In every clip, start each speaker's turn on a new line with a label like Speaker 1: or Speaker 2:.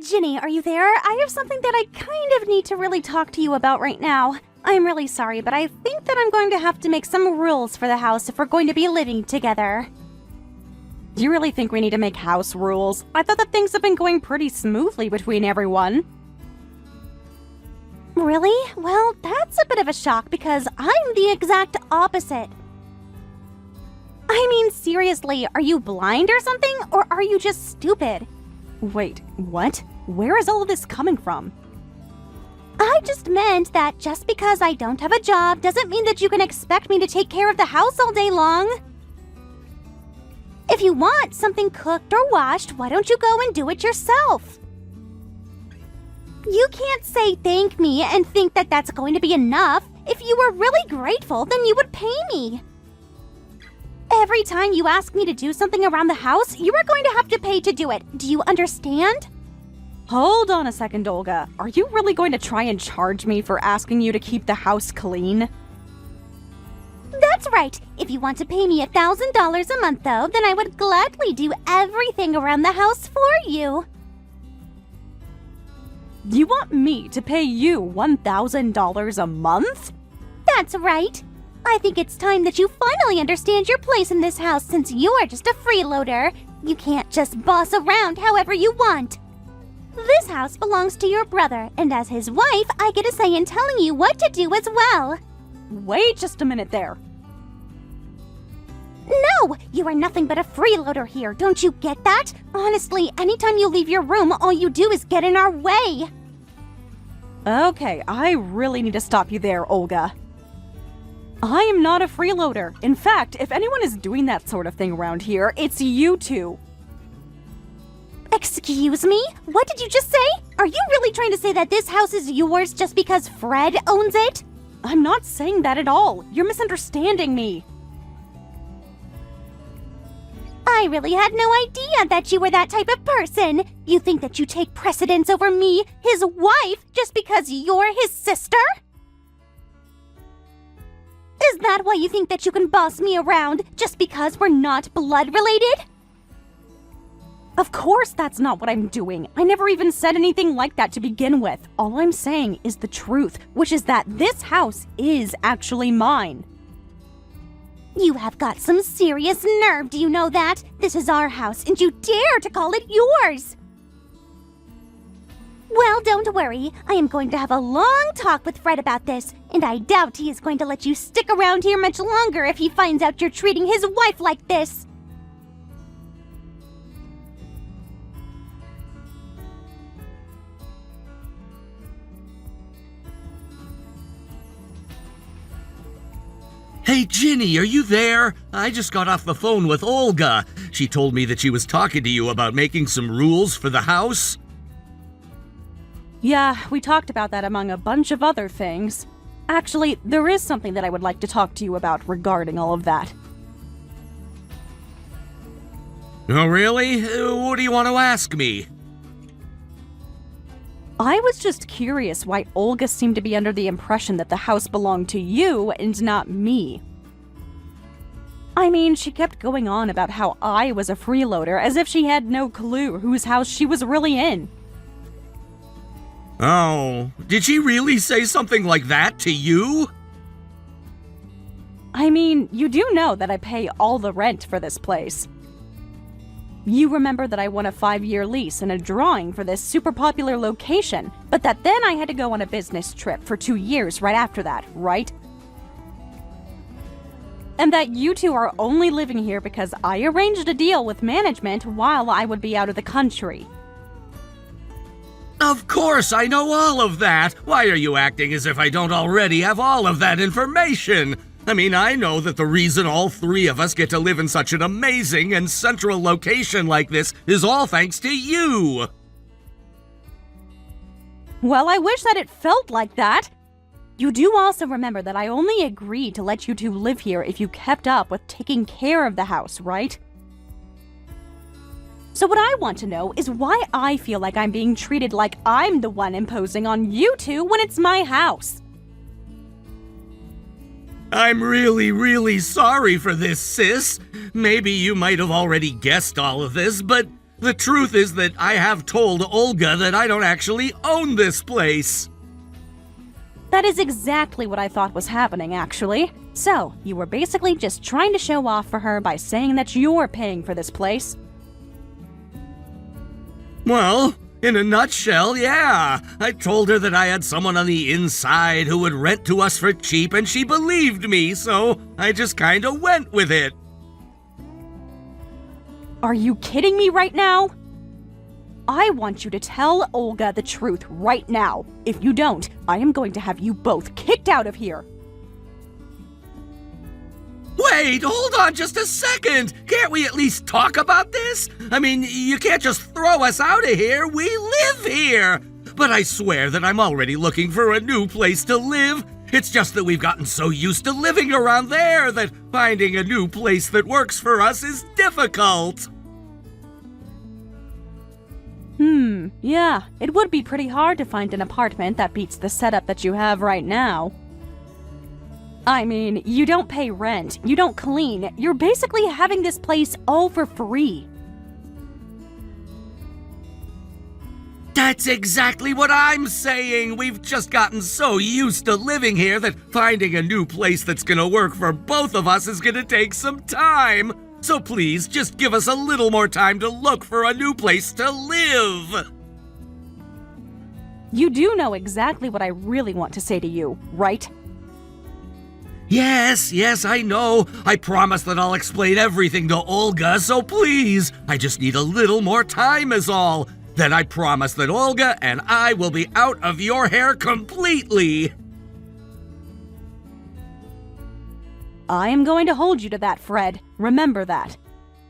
Speaker 1: Ginny, are you there? I have something that I kind of need to really talk to you about right now. I'm really sorry, but I think that I'm going to have to make some rules for the house if we're going to be living together. Do you really think we need to make house rules? I thought that things have been going pretty smoothly between everyone. Really? Well, that's a bit of a shock because I'm the exact opposite. I mean, seriously, are you blind or something? Or are you just stupid? Wait, what? Where is all of this coming from? I just meant that just because I don't have a job doesn't mean that you can expect me to take care of the house all day long. If you want something cooked or washed, why don't you go and do it yourself? You can't say thank me and think that that's going to be enough. If you were really grateful, then you would pay me. Every time you ask me to do something around the house, you are going to have to pay to do it. Do you understand? Hold on a second, Olga. Are you really going to try and charge me for asking you to keep the house clean? That's right. If you want to pay me $1,000 a month, though, then I would gladly do everything around the house for you. You want me to pay you $1,000 a month? That's right. I think it's time that you finally understand your place in this house since you are just a freeloader. You can't just boss around however you want. This house belongs to your brother, and as his wife, I get a say in telling you what to do as well. Wait just a minute there. No! You are nothing but a freeloader here, don't you get that? Honestly, anytime you leave your room, all you do is get in our way. Okay, I really need to stop you there, Olga. I am not a freeloader. In fact, if anyone is doing that sort of thing around here, it's you two. Excuse me? What did you just say? Are you really trying to say that this house is yours just because Fred owns it? I'm not saying that at all. You're misunderstanding me. I really had no idea that you were that type of person. You think that you take precedence over me, his wife, just because you're his sister? Is that why you think that you can boss me around, just because we're not blood related? Of course that's not what I'm doing. I never even said anything like that to begin with. All I'm saying is the truth, which is that this house is actually mine. You have got some serious nerve, do you know that? This is our house, and you dare to call it yours! Well, don't worry. I am going to have a long talk with Fred about this, and I doubt he is going to let you stick around here much longer if he finds out you're treating his wife like this.
Speaker 2: Hey, Ginny, are you there? I just got off the phone with Olga. She told me that she was talking to you about making some rules for the house.
Speaker 1: Yeah, we talked about that among a bunch of other things. Actually, there is something that I would like to talk to you about regarding all of that.
Speaker 2: Oh, really? What do you want to ask me?
Speaker 1: I was just curious why Olga seemed to be under the impression that the house belonged to you and not me. I mean, she kept going on about how I was a freeloader as if she had no clue whose house she was really in.
Speaker 2: Oh, did she really say something like that to you?
Speaker 1: I mean, you do know that I pay all the rent for this place. You remember that I won a 5-year lease and a drawing for this super popular location, but that then I had to go on a business trip for 2 years right after that, right? And that you two are only living here because I arranged a deal with management while I would be out of the country.
Speaker 2: Of course, I know all of that. Why are you acting as if I don't already have all of that information? I mean, I know that the reason all three of us get to live in such an amazing and central location like this is all thanks to you.
Speaker 1: Well, I wish that it felt like that. You do also remember that I only agreed to let you two live here if you kept up with taking care of the house, right? So what I want to know is why I feel like I'm being treated like I'm the one imposing on you two when it's my house.
Speaker 2: I'm really sorry for this, sis. Maybe you might have already guessed all of this, but The truth is that I have told Olga that I don't actually own this place.
Speaker 1: That is exactly what I thought was happening, actually. So, you were basically just trying to show off for her by saying that you're paying for this place.
Speaker 2: Well, in a nutshell, yeah. I told her that I had someone on the inside who would rent to us for cheap, and she believed me, so I just kinda went with it.
Speaker 1: Are you kidding me right now? I want you to tell Olga the truth right now. If you don't, I am going to have you both kicked out of here.
Speaker 2: Wait, hold on just a second! Can't we at least talk about this? I mean, you can't just throw us out of here. We live here! But I swear that I'm already looking for a new place to live. It's just that we've gotten so used to living around there that finding a new place that works for us is difficult.
Speaker 1: Yeah, it would be pretty hard to find an apartment that beats the setup that you have right now. I mean, you don't pay rent, you don't clean, you're basically having this place all for free.
Speaker 2: That's exactly what I'm saying! We've just gotten so used to living here that finding a new place that's gonna work for both of us is gonna take some time! So please, just give us a little more time to look for a new place to live!
Speaker 1: You do know exactly what I really want to say to you, right?
Speaker 2: Yes, I know. I promise that I'll explain everything to Olga, so please, I just need a little more time is all. Then I promise that Olga and I will be out of your hair completely.
Speaker 1: I am going to hold you to that, Fred. Remember that.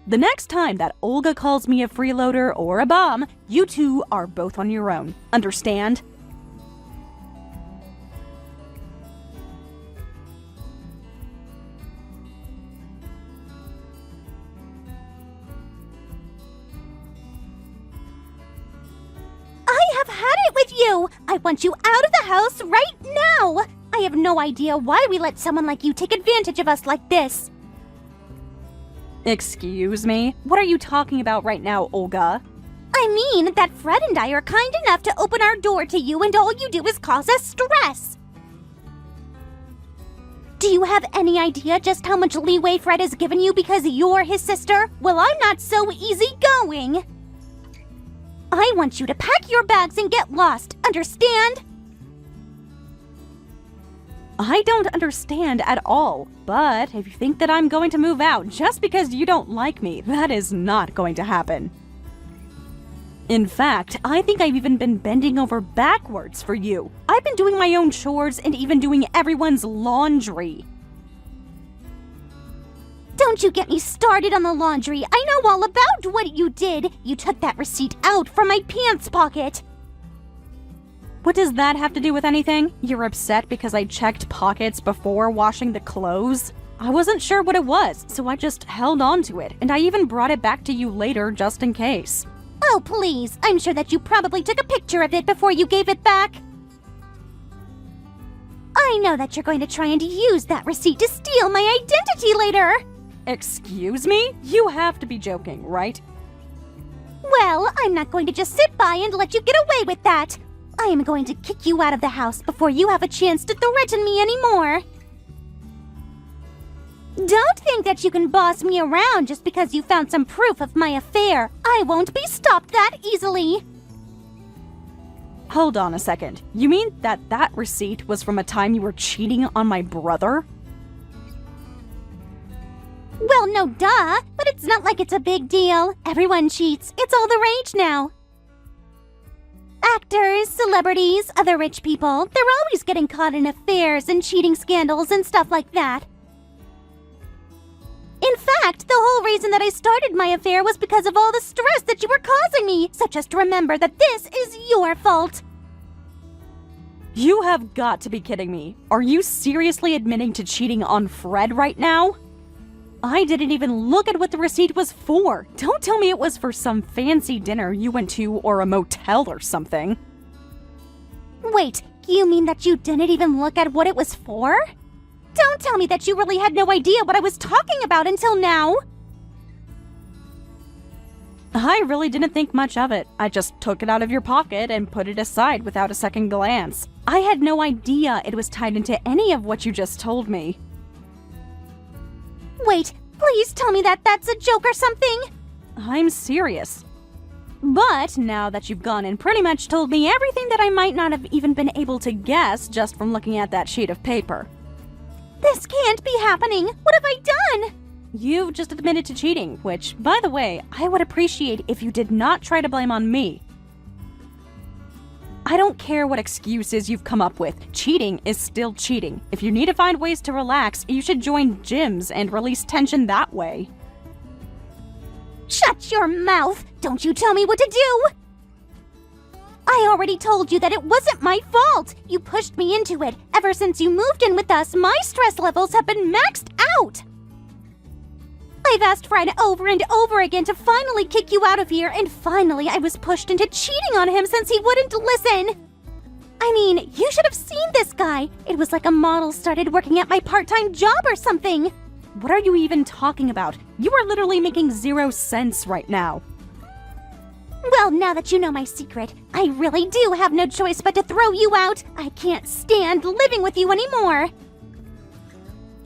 Speaker 1: The next time that Olga calls me a freeloader or a bum, you two are both on your own. Understand?
Speaker 3: I have had it with you! I want you out of the house right now! I have no idea why we let someone like you take advantage of us like this.
Speaker 1: Excuse me? What are you talking about right now, Olga?
Speaker 3: I mean that Fred and I are kind enough to open our door to you and all you do is cause us stress. Do you have any idea just how much leeway Fred has given you because you're his sister? Well, I'm not so easygoing. I want you to pack your bags and get lost, understand?
Speaker 1: I don't understand at all, but if you think that I'm going to move out just because you don't like me, that is not going to happen. In fact, I think I've even been bending over backwards for you. I've been doing my own chores and even doing everyone's laundry.
Speaker 3: Don't you get me started on the laundry. I know all about what you did. You took that receipt out from my pants pocket.
Speaker 1: What does that have to do with anything? You're upset because I checked pockets before washing the clothes? I wasn't sure what it was, so I just held on to it, and I even brought it back to you later just in case.
Speaker 3: Oh, please. I'm sure that you probably took a picture of it before you gave it back. I know that you're going to try and use that receipt to steal my identity later.
Speaker 1: Excuse me? You have to be joking, right?
Speaker 3: Well, I'm not going to just sit by and let you get away with that. I am going to kick you out of the house before you have a chance to threaten me anymore. Don't think that you can boss me around just because you found some proof of my affair. I won't be stopped that easily.
Speaker 1: Hold on a second. You mean that receipt was from a time you were cheating on my brother?
Speaker 3: Well, no duh, but it's not like it's a big deal. Everyone cheats. It's all the rage now. Actors, celebrities, other rich people, they're always getting caught in affairs and cheating scandals and stuff like that. In fact, the whole reason that I started my affair was because of all the stress that you were causing me. So just remember that this is your fault.
Speaker 1: You have got to be kidding me. Are you seriously admitting to cheating on Fred right now? I didn't even look at what the receipt was for. Don't tell me it was for some fancy dinner you went to or a motel or something.
Speaker 3: Wait, you mean that you didn't even look at what it was for? Don't tell me that you really had no idea what I was talking about until now.
Speaker 1: I really didn't think much of it. I just took it out of your pocket and put it aside without a second glance. I had no idea it was tied into any of what you just told me.
Speaker 3: Wait, please tell me that that's a joke or something!
Speaker 1: I'm serious. But now that you've gone and pretty much told me everything that I might not have even been able to guess just from looking at that sheet of paper.
Speaker 3: This can't be happening! What have I done?
Speaker 1: You've just admitted to cheating, which, by the way, I would appreciate if you did not try to blame on me. I don't care what excuses you've come up with. Cheating is still cheating. If you need to find ways to relax, you should join gyms and release tension that way.
Speaker 3: Shut your mouth! Don't you tell me what to do! I already told you that it wasn't my fault! You pushed me into it. Ever since you moved in with us, my stress levels have been maxed out! I've asked Fred over and over again to finally kick you out of here, and finally I was pushed into cheating on him since he wouldn't listen! I mean, you should have seen this guy! It was like a model started working at my part-time job or something!
Speaker 1: What are you even talking about? You are literally making 0 sense right now.
Speaker 3: Well, now that you know my secret, I really do have no choice but to throw you out. I can't stand living with you anymore.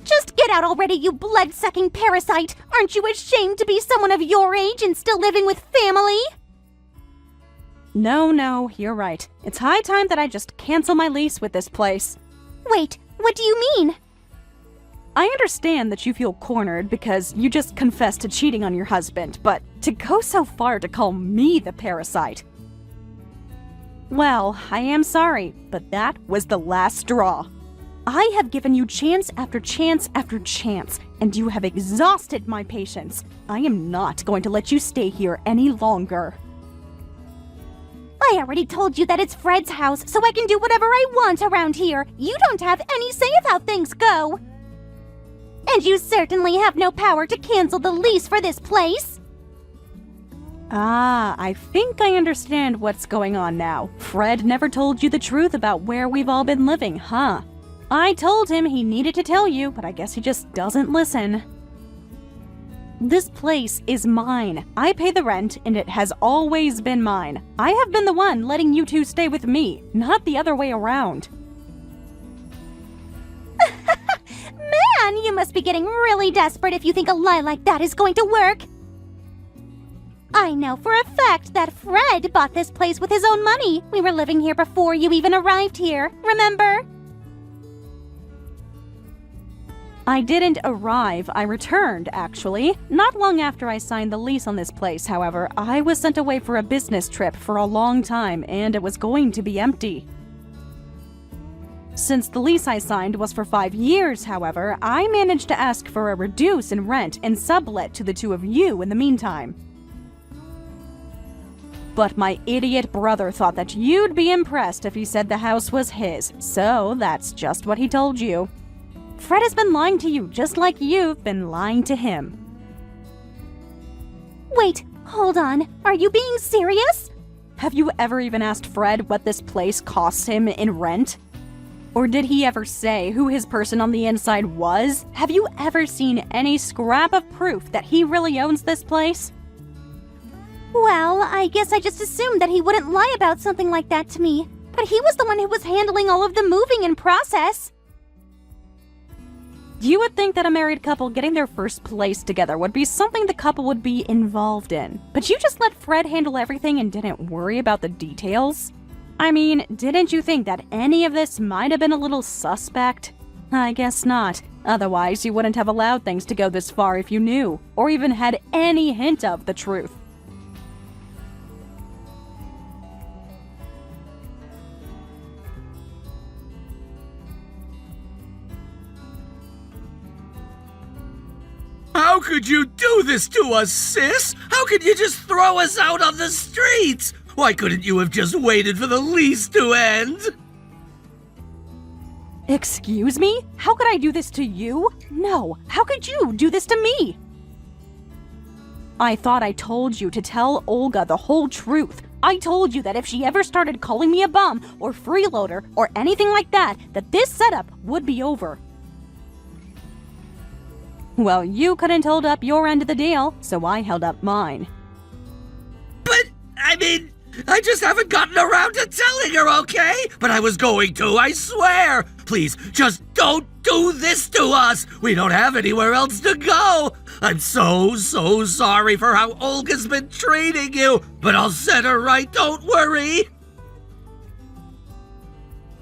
Speaker 3: Just get out already, you blood-sucking parasite! Aren't you ashamed to be someone of your age and still living with family?
Speaker 1: No, you're right. It's high time that I just cancel my lease with this place.
Speaker 3: Wait, what do you mean?
Speaker 1: I understand that you feel cornered because you just confessed to cheating on your husband, but to go so far to call me the parasite... Well, I am sorry, but that was the last straw. I have given you chance after chance after chance, and you have exhausted my patience. I am not going to let you stay here any longer.
Speaker 3: I already told you that it's Fred's house, so I can do whatever I want around here. You don't have any say of how things go. And you certainly have no power to cancel the lease for this place.
Speaker 1: Ah, I think I understand what's going on now. Fred never told you the truth about where we've all been living, huh? I told him he needed to tell you, but I guess he just doesn't listen. This place is mine. I pay the rent, and it has always been mine. I have been the one letting you two stay with me, not the other way around.
Speaker 3: Man, you must be getting really desperate if you think a lie like that is going to work. I know for a fact that Fred bought this place with his own money. We were living here before you even arrived here, remember?
Speaker 1: I didn't arrive, I returned, actually. Not long after I signed the lease on this place, however, I was sent away for a business trip for a long time, and it was going to be empty. Since the lease I signed was for 5 years, however, I managed to ask for a reduce in rent and sublet to the two of you in the meantime. But my idiot brother thought that you'd be impressed if he said the house was his, so that's just what he told you. Fred has been lying to you just like you've been lying to him.
Speaker 3: Wait, hold on. Are you being serious?
Speaker 1: Have you ever even asked Fred what this place costs him in rent? Or did he ever say who his person on the inside was? Have you ever seen any scrap of proof that he really owns this place?
Speaker 3: Well, I guess I just assumed that he wouldn't lie about something like that to me. But he was the one who was handling all of the moving and process.
Speaker 1: You would think that a married couple getting their first place together would be something the couple would be involved in. But you just let Fred handle everything and didn't worry about the details? I mean, didn't you think that any of this might have been a little suspect? I guess not. Otherwise, you wouldn't have allowed things to go this far if you knew, or even had any hint of the truth.
Speaker 2: How could you do this to us, sis? How could you just throw us out on the streets? Why couldn't you have just waited for the lease to end?
Speaker 1: Excuse me? How could I do this to you? No, how could you do this to me? I thought I told you to tell Olga the whole truth. I told you that if she ever started calling me a bum or freeloader or anything like that, that this setup would be over. Well, you couldn't hold up your end of the deal, so I held up mine.
Speaker 2: I just haven't gotten around to telling her, okay? But I was going to, I swear. Please, just don't do this to us. We don't have anywhere else to go. I'm so sorry for how Olga's been treating you, but I'll set her right, don't worry.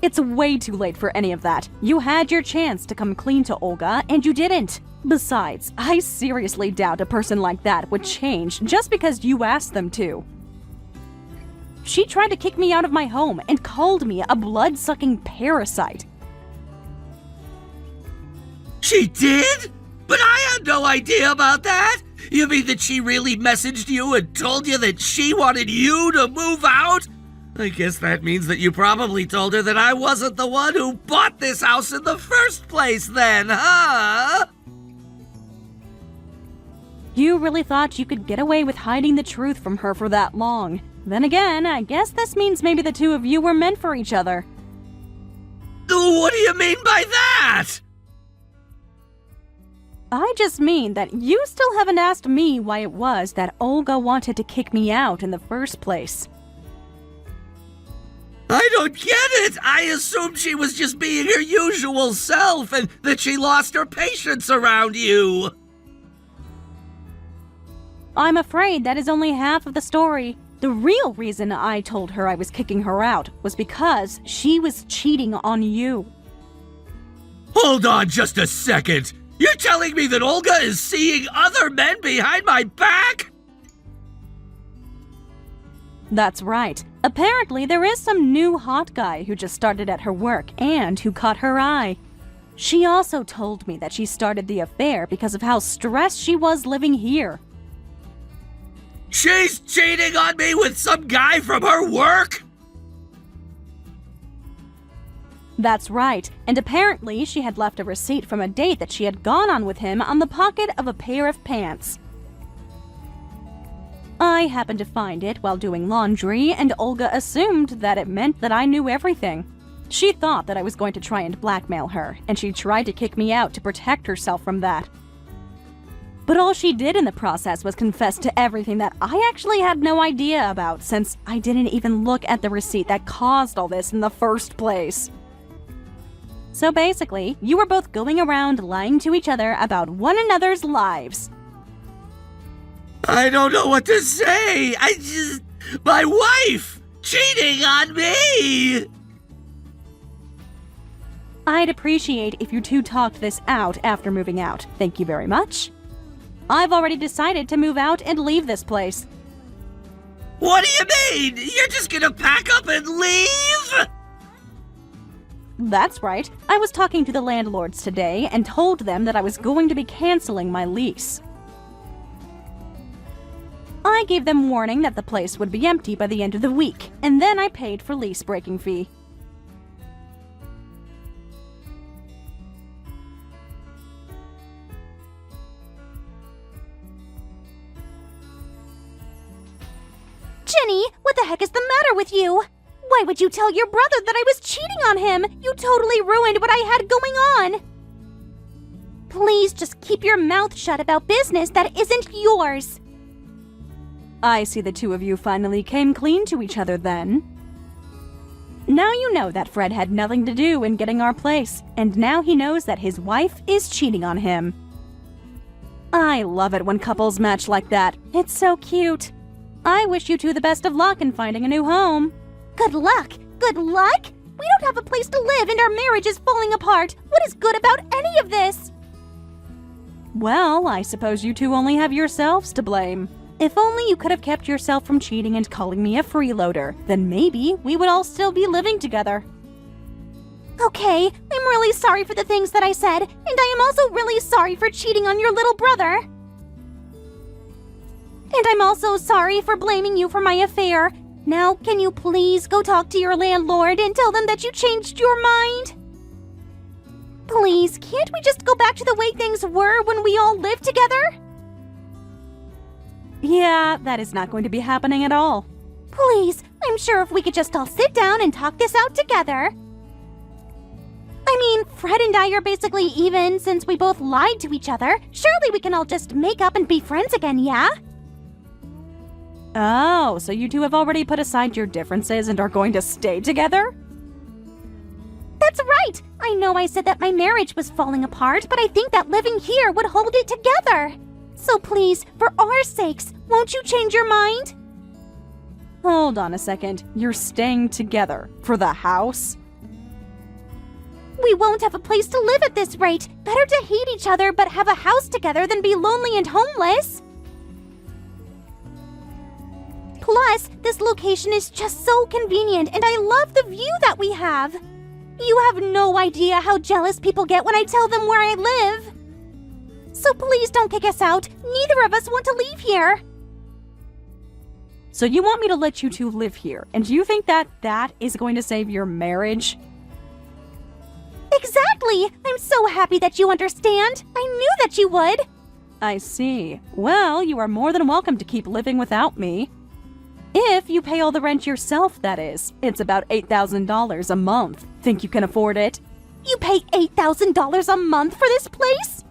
Speaker 4: It's way too late for any of that. You had your chance to come clean to Olga, and you didn't. Besides, I seriously doubt a person like that would change just because you asked them to. She tried to kick me out of my home and called me a blood-sucking parasite.
Speaker 2: She did? But I had no idea about that. You mean that she really messaged you and told you that she wanted you to move out? I guess that means that you probably told her that I wasn't the one who bought this house in the first place then, huh?
Speaker 4: You really thought you could get away with hiding the truth from her for that long. Then again, I guess this means maybe the two of you were meant for each other.
Speaker 2: What do you mean by that?
Speaker 4: I just mean that you still haven't asked me why it was that Olga wanted to kick me out in the first place.
Speaker 2: I don't get it! I assumed she was just being her usual self and that she lost her patience around you.
Speaker 4: I'm afraid that is only half of the story. The real reason I told her I was kicking her out was because she was cheating on you.
Speaker 2: Hold on just a second. You're telling me that Olga is seeing other men behind my back?
Speaker 4: That's right. Apparently, there is some new hot guy who just started at her work and who caught her eye. She also told me that she started the affair because of how stressed she was living here.
Speaker 2: She's cheating on me with some guy from her work?
Speaker 4: That's right, and apparently she had left a receipt from a date that she had gone on with him on the pocket of a pair of pants. I happened to find it while doing laundry, and Olga assumed that it meant that I knew everything. She thought that I was going to try and blackmail her, and she tried to kick me out to protect herself from that. But all she did in the process was confess to everything that I actually had no idea about, since I didn't even look at the receipt that caused all this in the first place. So basically, you were both going around lying to each other about one another's lives.
Speaker 2: I don't know what to say. My wife cheating on me.
Speaker 4: I'd appreciate if you two talked this out after moving out. Thank you very much. I've already decided to move out and leave this place.
Speaker 2: What do you mean? You're just gonna pack up and leave?
Speaker 4: That's right. I was talking to the landlords today and told them that I was going to be canceling my lease. I gave them warning that the place would be empty by the end of the week, and then I paid for lease breaking fee.
Speaker 3: Jenny, what the heck is the matter with you? Why would you tell your brother that I was cheating on him? You totally ruined what I had going on. Please just keep your mouth shut about business that isn't yours.
Speaker 4: I see the two of you finally came clean to each other then. Now you know that Fred had nothing to do in getting our place, and now he knows that his wife is cheating on him. I love it when couples match like that. It's so cute. I wish you two the best of luck in finding a new home.
Speaker 3: Good luck? Good luck? We don't have a place to live and our marriage is falling apart. What is good about any of this?
Speaker 4: Well, I suppose you two only have yourselves to blame. If only you could have kept yourself from cheating and calling me a freeloader, then maybe we would all still be living together.
Speaker 3: Okay, I'm really sorry for the things that I said, and I am also really sorry for cheating on your little brother. And I'm also sorry for blaming you for my affair. Now, can you please go talk to your landlord and tell them that you changed your mind? Please, can't we just go back to the way things were when we all lived together?
Speaker 4: Yeah, that is not going to be happening at all.
Speaker 3: Please, I'm sure if we could just all sit down and talk this out together. I mean, Fred and I are basically even since we both lied to each other. Surely we can all just make up and be friends again, yeah?
Speaker 4: Oh, so you two have already put aside your differences and are going to stay together?
Speaker 3: That's right! I know I said that my marriage was falling apart, but I think that living here would hold it together. So please, for our sakes, won't you change your mind?
Speaker 4: Hold on a second. You're staying together for the house?
Speaker 3: We won't have a place to live at this rate. Better to hate each other but have a house together than be lonely and homeless. Plus, this location is just so convenient and I love the view that we have. You have no idea how jealous people get when I tell them where I live. So please don't kick us out. Neither of us want to leave here.
Speaker 4: So you want me to let you two live here, and you think that that is going to save your marriage?
Speaker 3: Exactly! I'm so happy that you understand. I knew that you would.
Speaker 4: I see. Well, you are more than welcome to keep living without me. If you pay all the rent yourself, that is. It's about $8,000 a month. Think you can afford it?
Speaker 3: You pay $8,000 a month for this place?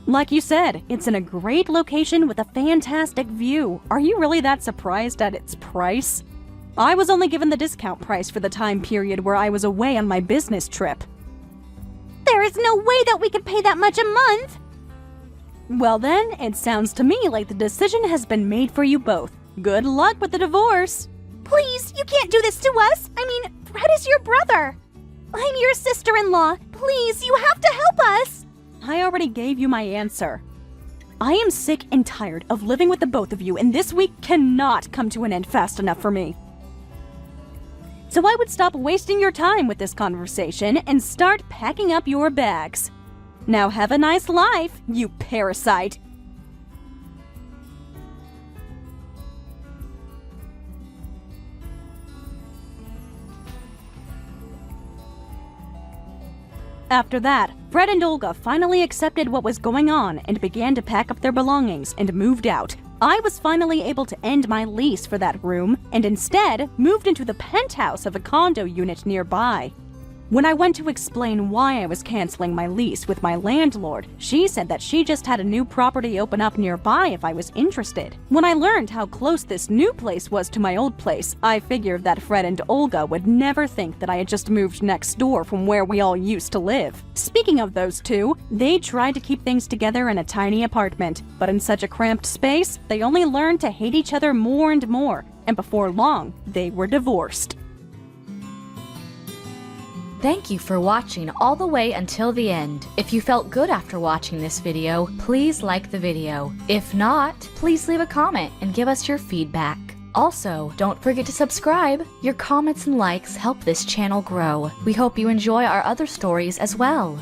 Speaker 4: Like you said, it's in a great location with a fantastic view. Are you really that surprised at its price? I was only given the discount price for the time period where I was away on my business trip.
Speaker 3: There is no way that we could pay that much a month.
Speaker 4: Well then, it sounds to me like the decision has been made for you both. Good luck with the divorce.
Speaker 3: Please, you can't do this to us. I mean, Fred is your brother. I'm your sister-in-law. Please, you have to help us.
Speaker 4: I already gave you my answer. I am sick and tired of living with the both of you, and this week cannot come to an end fast enough for me. So I would stop wasting your time with this conversation and start packing up your bags. Now have a nice life, you parasite. After that, Fred and Olga finally accepted what was going on and began to pack up their belongings and moved out. I was finally able to end my lease for that room and instead moved into the penthouse of a condo unit nearby. When I went to explain why I was canceling my lease with my landlord, she said that she just had a new property open up nearby if I was interested. When I learned how close this new place was to my old place, I figured that Fred and Olga would never think that I had just moved next door from where we all used to live. Speaking of those two, they tried to keep things together in a tiny apartment, but in such a cramped space, they only learned to hate each other more and more, and before long, they were divorced.
Speaker 5: Thank you for watching all the way until the end. If you felt good after watching this video, please like the video. If not, please leave a comment and give us your feedback. Also, don't forget to subscribe. Your comments and likes help this channel grow. We hope you enjoy our other stories as well.